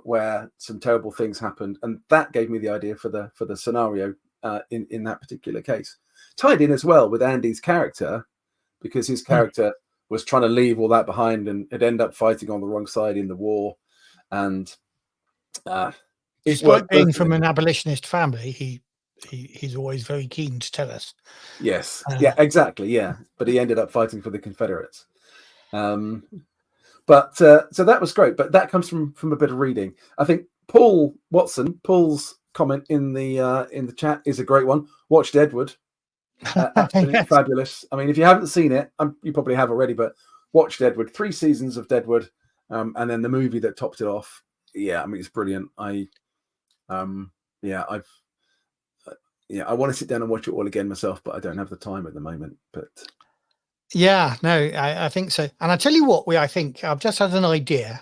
where some terrible things happened, and that gave me the idea for the scenario in that particular case. Tied in as well with Andy's character, because his character was trying to leave all that behind and had ended up fighting on the wrong side in the war, and despite being from an abolitionist family, he he's always very keen to tell us. Yes. Yeah, exactly. Yeah. But he ended up fighting for the Confederates. But so that was great. But that comes from a bit of reading. I think Paul's comment in the chat is a great one. Watch Deadwood. Absolutely Yes. fabulous. I mean, if you haven't seen it, you probably have already, but watch Deadwood. 3 seasons of Deadwood, and then the movie that topped it off. Yeah, I mean, it's brilliant. I want to sit down and watch it all again myself, but I don't have the time at the moment. But yeah, no, I think so. And I tell you what, I think I've just had an idea,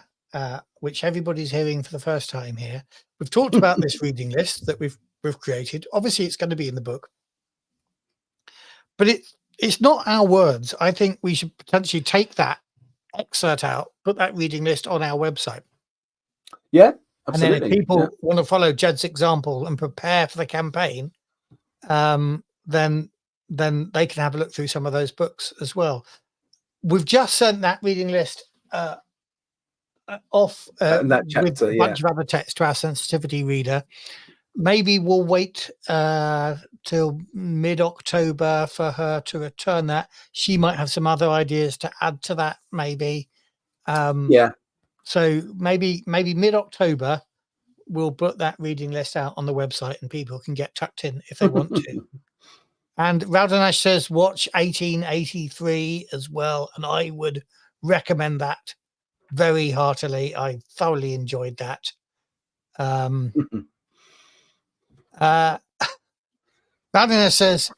which everybody's hearing for the first time here. We've talked about this reading list that we've created. Obviously, it's going to be in the book, but it's not our words. I think we should potentially take that excerpt out, put that reading list on our website. Yeah, absolutely. And then if people want to follow Jed's example and prepare for the campaign, then they can have a look through some of those books as well. We've just sent that reading list off that chapter, with a bunch of other text to our sensitivity reader. Maybe we'll wait till mid-October for her to return that. She might have some other ideas to add to that, maybe. So maybe mid-October we'll put that reading list out on the website and people can get tucked in if they want to. And Raldanash says watch 1883 as well, and I would recommend that very heartily. I thoroughly enjoyed that. Raldanash says,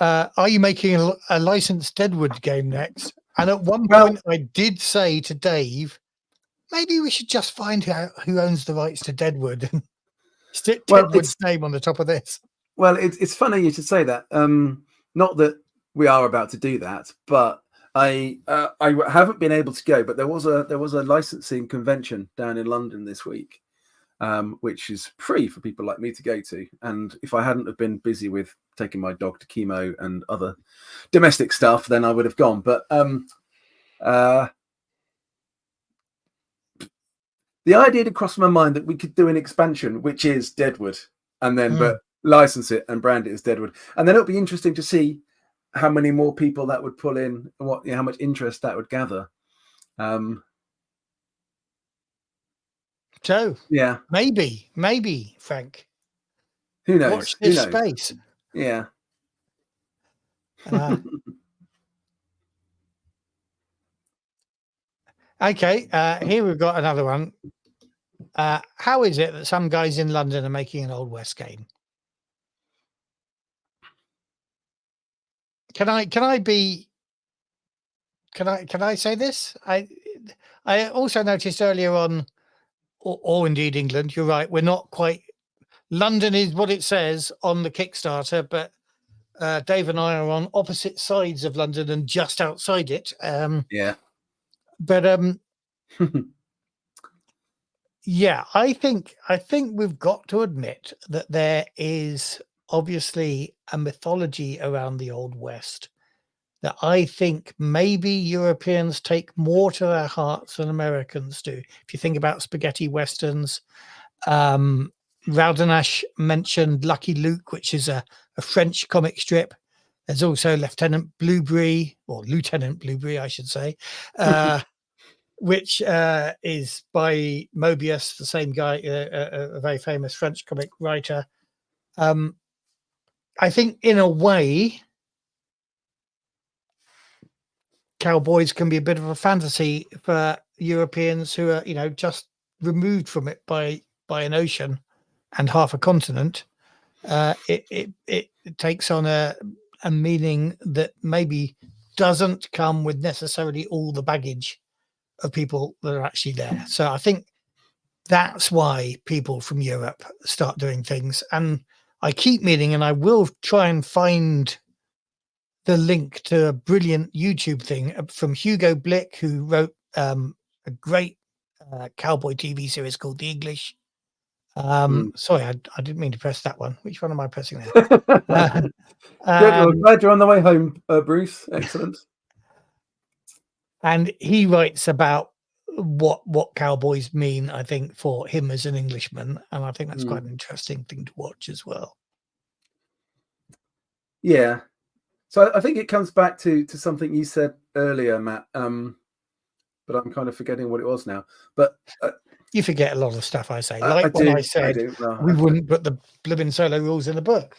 are you making a licensed Deadwood game next? And at one point I did say to Dave, maybe we should just find out who owns the rights to Deadwood and stick Deadwood's name on the top of this. Well, it's funny you should say that. Not that we are about to do that, but I haven't been able to go. But there was a licensing convention down in London this week, which is free for people like me to go to. And if I hadn't have been busy with taking my dog to chemo and other domestic stuff, then I would have gone. But the idea did cross my mind that we could do an expansion, which is Deadwood, and then but license it and brand it as Deadwood, and then it'll be interesting to see how many more people that would pull in, and how much interest that would gather. So yeah, maybe Frank. Who knows? Watch this space. Yeah. Okay, here we've got another one. How is it that some guys in London are making an Old West game? Can I say this? I also noticed earlier on, or indeed England, you're right, we're not quite. London is what it says on the Kickstarter, but Dave and I are on opposite sides of London and just outside it. Yeah. But yeah, I think we've got to admit that there is obviously a mythology around the Old West that I think maybe Europeans take more to their hearts than Americans do. If you think about spaghetti westerns, Raldanash mentioned Lucky Luke, which is a French comic strip. There's also Lieutenant Blueberry, I should say, which is by Mobius, the same guy, a very famous French comic writer. I think in a way, cowboys can be a bit of a fantasy for Europeans who are, just removed from it by an ocean and half a continent. It takes on a meaning that maybe doesn't come with necessarily all the baggage of people that are actually there. So I think that's why people from Europe start doing things. And I keep meaning, and I will try and find the link to a brilliant YouTube thing from Hugo Blick, who wrote a great cowboy TV series called The English. Sorry, I didn't mean to press that one. Which one am I pressing now? Good. I'm glad you're on the way home, Bruce. Excellent. And he writes about what cowboys mean, I think, for him as an Englishman, and I think that's quite an interesting thing to watch as well. Yeah. So I think it comes back to something you said earlier, Matt. But I'm kind of forgetting what it was now. But You forget a lot of stuff I say. I Like when do. I said No, we wouldn't put the blooming solo rules in the book.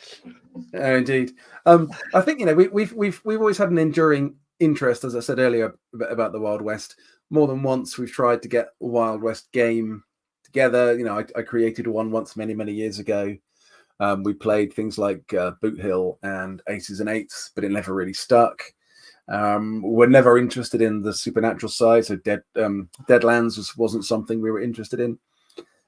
Indeed. I think we've always had an enduring interest, as I said earlier, about the Wild West. More than once, we've tried to get a Wild West game together. I created one once many years ago. We played things like Boot Hill and Aces and Eights, but it never really stuck. We're never interested in the supernatural side, so Deadlands wasn't something we were interested in,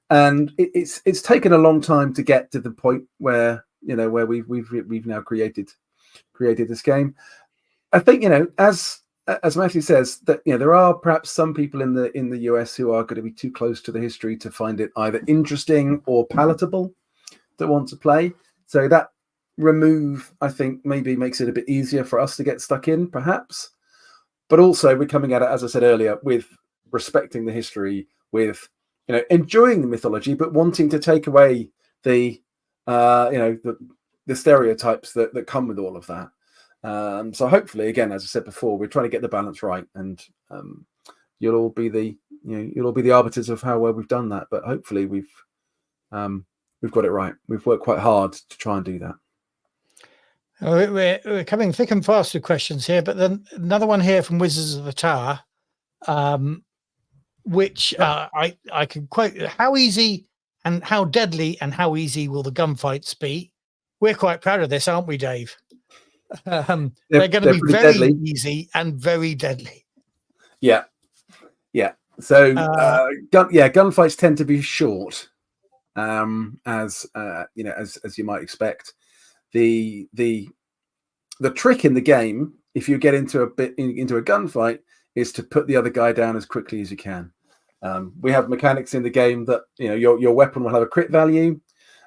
and it's taken a long time to get to the point where we've now created this game. I think as Matthew says that there are perhaps some people in the US who are going to be too close to the history to find it either interesting or palatable that want to play. So that remove, I think, maybe makes it a bit easier for us to get stuck in, perhaps. But also, we're coming at it, as I said earlier, with respecting the history, with enjoying the mythology, but wanting to take away the stereotypes that come with all of that. So hopefully, again, as I said before, we're trying to get the balance right, and you'll all be the arbiters of how well we've done that. But hopefully, we've got it right. We've worked quite hard to try and do that. We're coming thick and fast with questions here, but then another one here from Wizards of the Tower, which I can quote: "How easy and how deadly and how easy will the gunfights be?" We're quite proud of this, aren't we, Dave? They're going to be very deadly. easy and very deadly. Yeah. So gunfights tend to be short, as you might expect. The trick in the game, if you get into a gunfight, is to put the other guy down as quickly as you can. We have mechanics in the game that your weapon will have a crit value.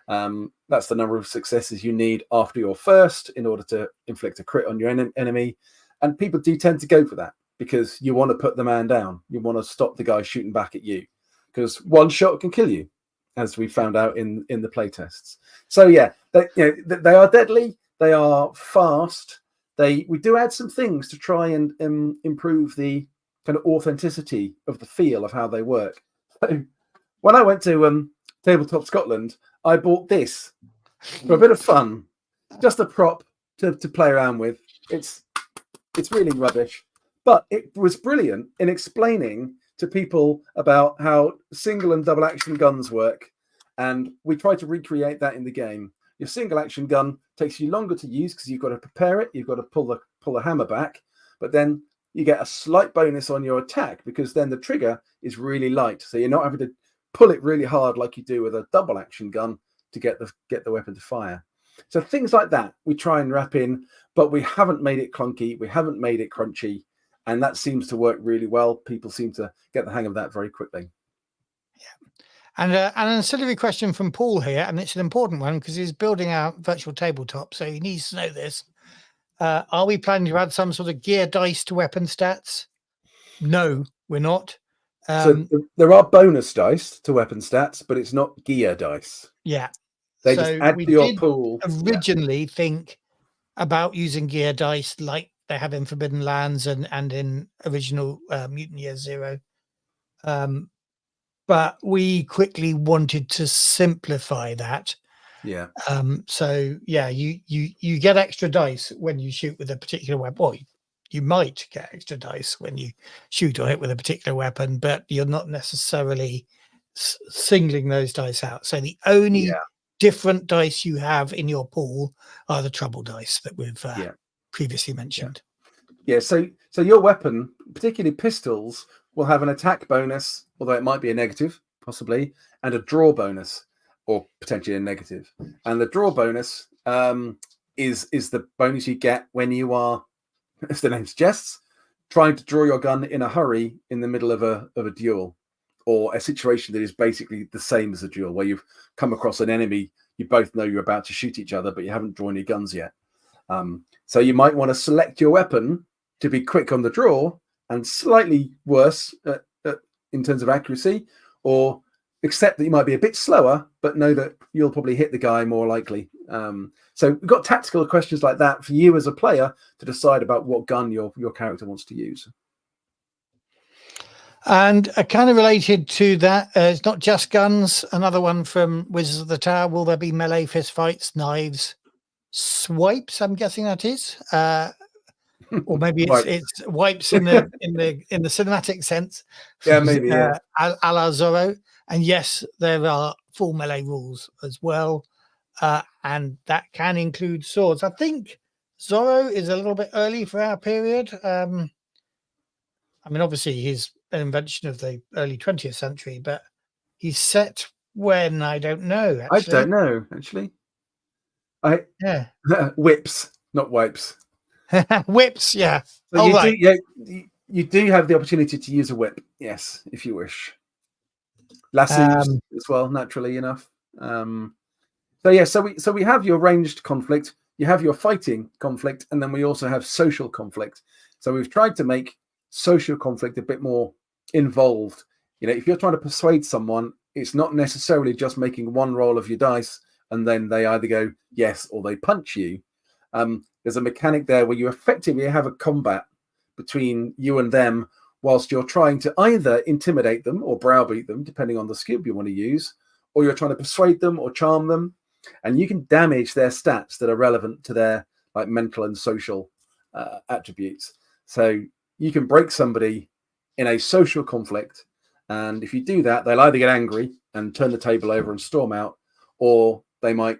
That's the number of successes you need after your first in order to inflict a crit on your enemy, and people do tend to go for that because you want to put the man down. You want to stop the guy shooting back at you, because one shot can kill you, as we found out in the playtests. So yeah, they are deadly. They are fast. We do add some things to try and improve the kind of authenticity of the feel of how they work. So when I went to Tabletop Scotland, I bought this for a bit of fun, just a prop to play around with. It's really rubbish, but it was brilliant in explaining to people about how single and double action guns work, and we try to recreate that in the game. Your single action gun takes you longer to use because you've got to prepare it, you've got to pull the hammer back, but then you get a slight bonus on your attack because then the trigger is really light, so you're not having to pull it really hard like you do with a double action gun to get the weapon to fire. So things like that we try and wrap in, but we haven't made it clunky, we haven't made it crunchy, and that seems to work really well. People seem to get the hang of that very quickly. Yeah. And an ancillary question from Paul here, and it's an important one because he's building out virtual tabletop, so he needs to know this. Are we planning to add some sort of gear dice to weapon stats? No, we're not. So there are bonus dice to weapon stats, but it's not gear dice. Yeah. They just add to your pool. Originally think about using gear dice like they have in Forbidden Lands and in original Mutant Year Zero. But we quickly wanted to simplify that. Yeah. So yeah, you get extra dice when you shoot with a particular weapon. Well, you might get extra dice when you shoot or hit with a particular weapon, but you're not necessarily singling those dice out. So the only different dice you have in your pool are the trouble dice that we've previously mentioned. Yeah. So your weapon, particularly pistols, will have an attack bonus, although it might be a negative, possibly, and a draw bonus, or potentially a negative. And the draw bonus is the bonus you get when you are, as the name suggests, trying to draw your gun in a hurry in the middle of a duel, or a situation that is basically the same as a duel, where you've come across an enemy, you both know you're about to shoot each other, but you haven't drawn your guns yet. So you might want to select your weapon to be quick on the draw and slightly worse in terms of accuracy, or accept that you might be a bit slower, but know that you'll probably hit the guy more likely So we've got tactical questions like that for you as a player to decide about what gun your character wants to use. And kind of related to that, it's not just guns. Another one from Wizards of the Tower: will there be melee, fist fights, knives, swipes? I'm guessing that is, or maybe it's wipes in the cinematic sense. Yeah, maybe. Yeah. A la Zorro. And yes, there are full melee rules as well, and that can include swords. I think Zorro is a little bit early for our period. I mean, obviously he's an invention of the early 20th century, but he's set when, I don't know. Actually. I don't know, actually. Yeah. Whips, not wipes. Whips, yeah. So you do have the opportunity to use a whip, yes, if you wish. Lassos as well, naturally enough. So we have your ranged conflict, you have your fighting conflict, and then we also have social conflict. So we've tried to make social conflict a bit more involved. If you're trying to persuade someone, it's not necessarily just making one roll of your dice and then they either go yes or they punch you. There's a mechanic there where you effectively have a combat between you and them whilst you're trying to either intimidate them or browbeat them, depending on the skill you want to use, or you're trying to persuade them or charm them, and you can damage their stats that are relevant to their mental and social attributes. So you can break somebody in a social conflict, and if you do that, they'll either get angry and turn the table over and storm out, or they might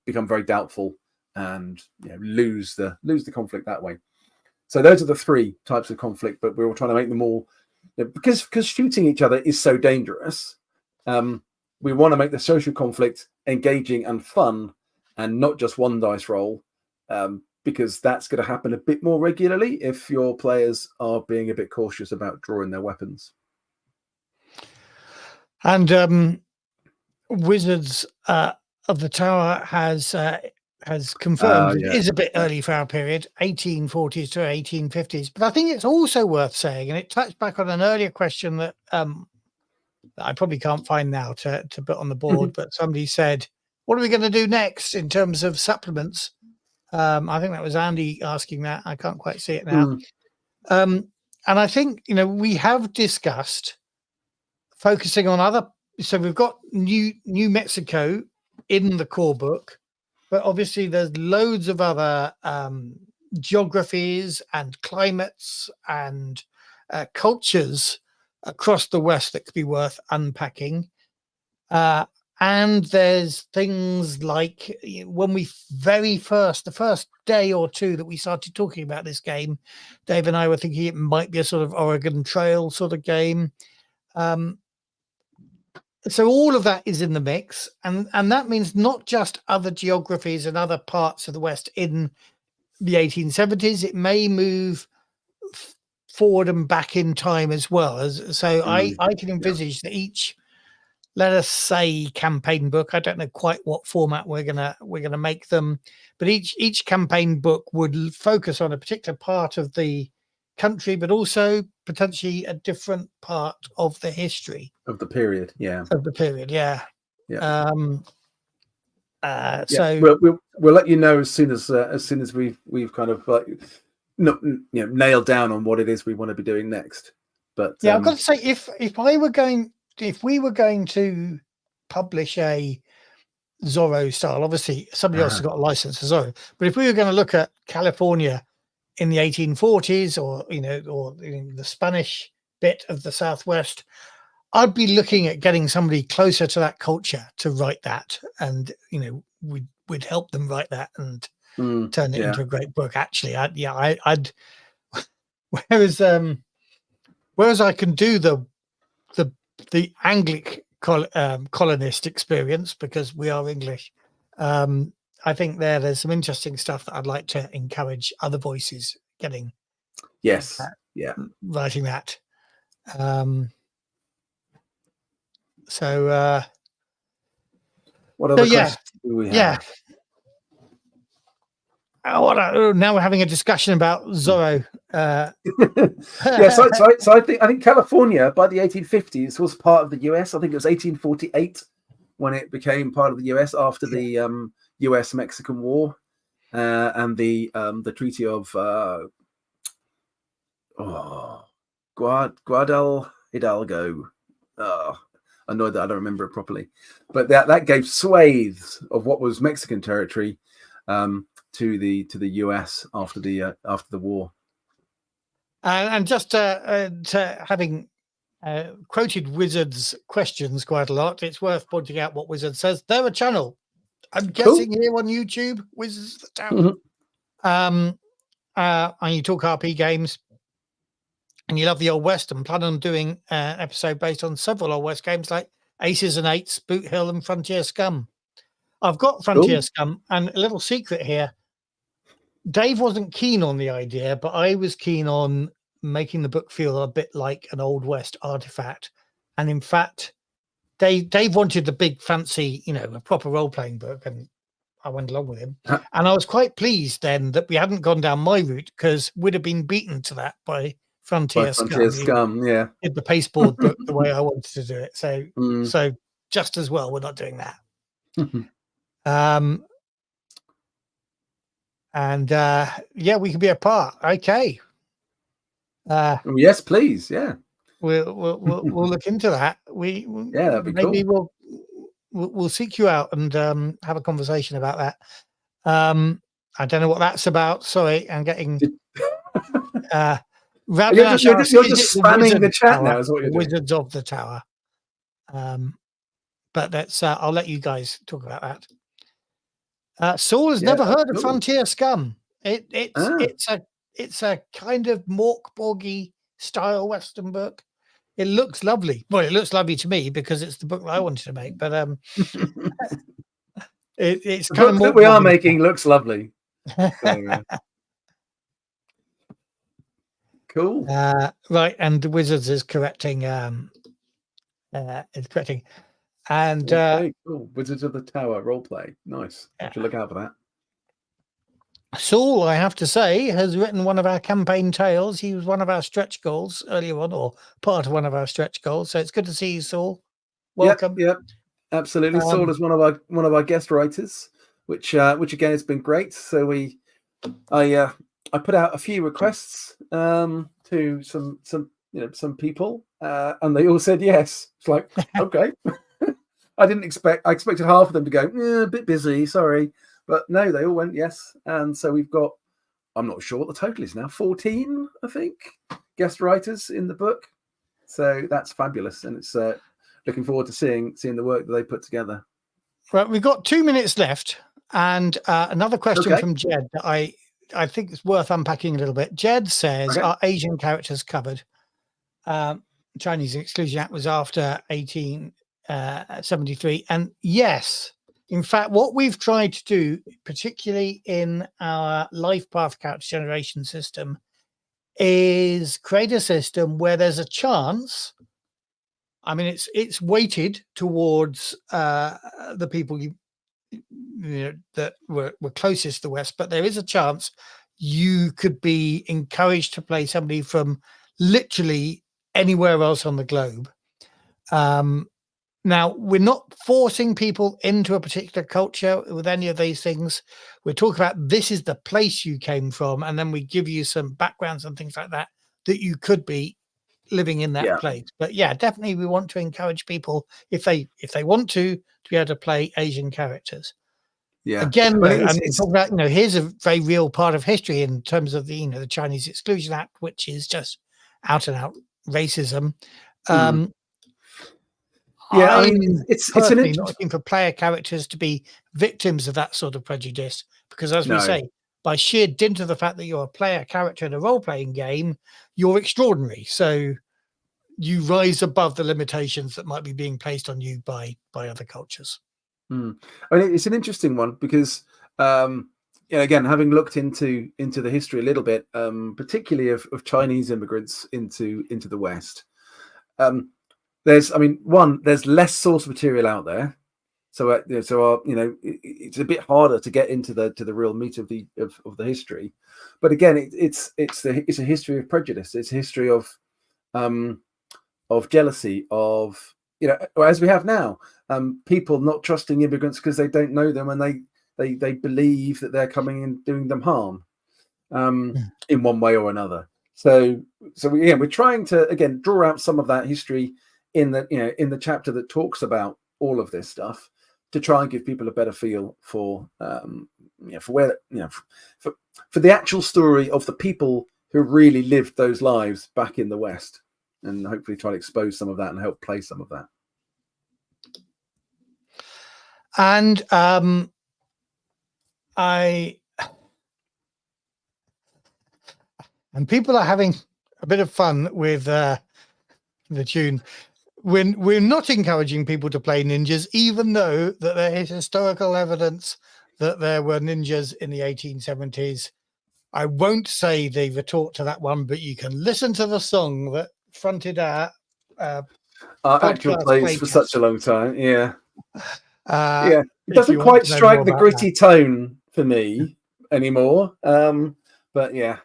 become very doubtful and lose the conflict that way. So those are the three types of conflict, but we're all trying to make them all, because shooting each other is so dangerous. We want to make the social conflict engaging and fun, and not just one dice roll, because that's going to happen a bit more regularly if your players are being a bit cautious about drawing their weapons. And Wizards of the Tower has confirmed it is a bit early for our period, 1840s to 1850s. But I think it's also worth saying, and it touched back on an earlier question that I probably can't find now to put on the board, but somebody said, what are we going to do next in terms of supplements? I think that was Andy asking that. I can't quite see it now. And I think, we have discussed focusing on other. So we've got New Mexico in the core book, but obviously there's loads of other geographies and climates and cultures across the West that could be worth unpacking. And there's things like when we the first day or two that we started talking about this game, Dave and I were thinking it might be a sort of Oregon Trail sort of game. So all of that is in the mix, and that means not just other geographies and other parts of the West in the 1870s. It may move forward and back in time as well. So I can envisage that each, let us say, campaign book, I don't know quite what format we're gonna make them, but each campaign book would focus on a particular part of the country, but also potentially a different part of the history of the period. So we'll let you know as soon as we've kind of nailed down on what it is we want to be doing next. But I've got to say, if we were going to publish a Zorro style, obviously somebody else has got a license for Zorro, but if we were going to look at California in the 1840s, or the Spanish bit of the Southwest, I'd be looking at getting somebody closer to that culture to write that, and we'd help them write that and turn it into a great book. Actually, I'd whereas I can do the Anglic colonist experience because we are English. I think there's some interesting stuff that I'd like to encourage other voices getting. Yes. Writing that. So what other questions do we have? Now we're having a discussion about Zorro. So I think California by the 1850s was part of the US. I think it was 1848 when it became part of the US after the US-Mexican War and the Treaty of Guadalhidalgo. Annoyed that I don't remember it properly, but that gave swathes of what was Mexican territory to the US after the war. And just to having quoted Wizard's questions quite a lot, it's worth pointing out what Wizard says. They're a channel, I'm guessing, here on YouTube, Wizards of the Tower. And you talk RP games, and you love the Old West, and plan on doing an episode based on several Old West games like Aces and Eights, Boot Hill, and Frontier Scum. I've got Frontier Scum, and a little secret here. Dave wasn't keen on the idea, but I was keen on making the book feel a bit like an Old West artifact. And in fact, Dave wanted the big fancy, a proper role-playing book, and I went along with him. And I was quite pleased then that we hadn't gone down my route, because we'd have been beaten to that by Frontier Scum. Yeah. Did the pasteboard book the way I wanted to do it. So just as well, we're not doing that. And we can be a part. Okay. Yes, please. Yeah. We'll look into that. That'd be maybe cool. We'll seek you out and have a conversation about that. I don't know what that's about. Sorry, I'm getting. You're just spamming the chat now, is what you're doing. Wizards of the Tower. But that's. I'll let you guys talk about that. Saul has never heard of Frontier Scum. It's a kind of Morkborgy style Western book. It looks lovely. Well, it looks lovely to me because it's the book that I wanted to make. But it's the kind of book that we are making looks lovely. So, cool. Right, and the Wizards is correcting. And okay, cool. Wizards of the Tower roleplay. Nice. I should look out for that. Saul, I have to say, has written one of our campaign tales. He was one of our stretch goals earlier on, or part of one of our stretch goals. So it's good to see you, Saul. Welcome. Yep, absolutely. Saul is one of our guest writers, which again has been great. So I put out a few requests to some people, and they all said yes. It's like, okay. I expected half of them to go, a bit busy, sorry. But no, they all went yes. And so we've got, I'm not sure what the total is now, 14, I think, guest writers in the book. So that's fabulous. And it's looking forward to seeing the work that they put together. Right, we've got 2 minutes left. And another question from Jed that I think is worth unpacking a little bit. Jed says, are Asian characters covered? Chinese Exclusion Act was after 1873. And yes, in fact, what we've tried to do, particularly in our life path character generation system, is create a system where there's a chance. I mean, it's weighted towards the people that were closest to the West, but there is a chance you could be encouraged to play somebody from literally anywhere else on the globe. Now, we're not forcing people into a particular culture with any of these things. We're talking about this is the place you came from, and then we give you some backgrounds and things like that you could be living in that place. But yeah, definitely we want to encourage people, if they want to be able to play Asian characters. Yeah. Again, it's talking about, here's a very real part of history in terms of the Chinese Exclusion Act, which is just out and out racism. It's not looking for player characters to be victims of that sort of prejudice, because as we say, by sheer dint of the fact that you're a player character in a role-playing game, you're extraordinary. So you rise above the limitations that might be being placed on you by other cultures. I mean, it's an interesting one because, again, having looked into the history a little bit, particularly of Chinese immigrants into the West, there's less source material out there, so it's a bit harder to get into the real meat of the history. But again, it's a history of prejudice. It's a history of jealousy, of as we have now, people not trusting immigrants because they don't know them, and they believe that they're coming and doing them harm in one way or another. So we're trying to again draw out some of that history in the chapter that talks about all of this stuff, to try and give people a better feel for for where for the actual story of the people who really lived those lives back in the West, and hopefully try to expose some of that and help play some of that. And people are having a bit of fun with the tune. We're not encouraging people to play ninjas, even though that there is historical evidence that there were ninjas in the 1870s. I won't say the retort to that one, but you can listen to the song that fronted our actual plays for such a long time. Yeah. It doesn't quite strike the gritty tone for me anymore. But yeah.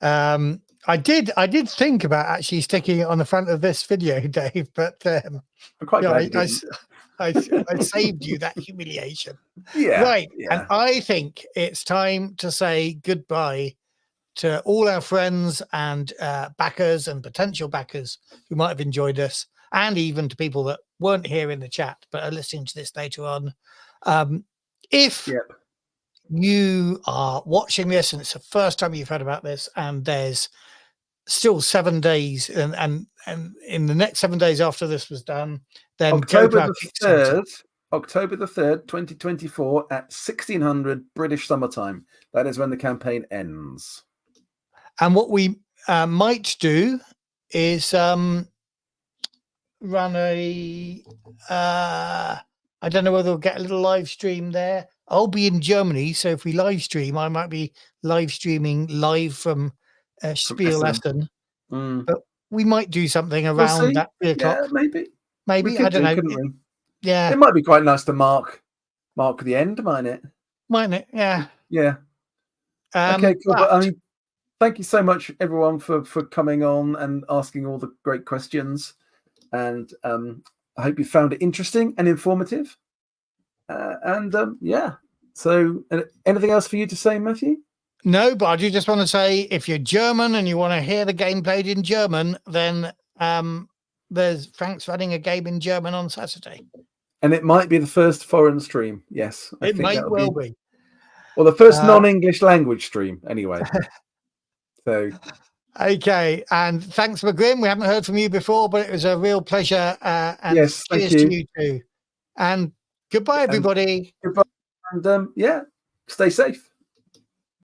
I did think about actually sticking it on the front of this video, Dave, but I'm quite glad I saved you that humiliation. Yeah. Right. Yeah. And I think it's time to say goodbye to all our friends and backers and potential backers who might have enjoyed us, and even to people that weren't here in the chat but are listening to this later on. If you are watching this and it's the first time you've heard about this, and there's still 7 days and in the next 7 days after this was done, then October the 3rd 2024 at 1600 British summertime. That is when the campaign ends. And what we might do is run a I don't know whether we'll get a little live stream there. I'll be in Germany, so if we live stream, I might be live streaming live from Spiel Essen. But we might do something around that 3 o'clock. Yeah, maybe. I don't know. Yeah, it might be quite nice to mark the end, mightn't it? Mightn't it? Yeah. Yeah. Okay, cool. But, I mean, thank you so much, everyone, for coming on and asking all the great questions. And I hope you found it interesting and informative. So anything else for you to say, Matthew? No, but I do just want to say, if you're German and you want to hear the game played in German, then there's Frank's running a game in German on Saturday. And it might be the first foreign stream. Yes, it might well be. Well, the first non-English language stream, anyway. So, okay, and thanks, McGrim. We haven't heard from you before, but it was a real pleasure. And yes, thank cheers to you too. And goodbye, everybody. Goodbye, and stay safe.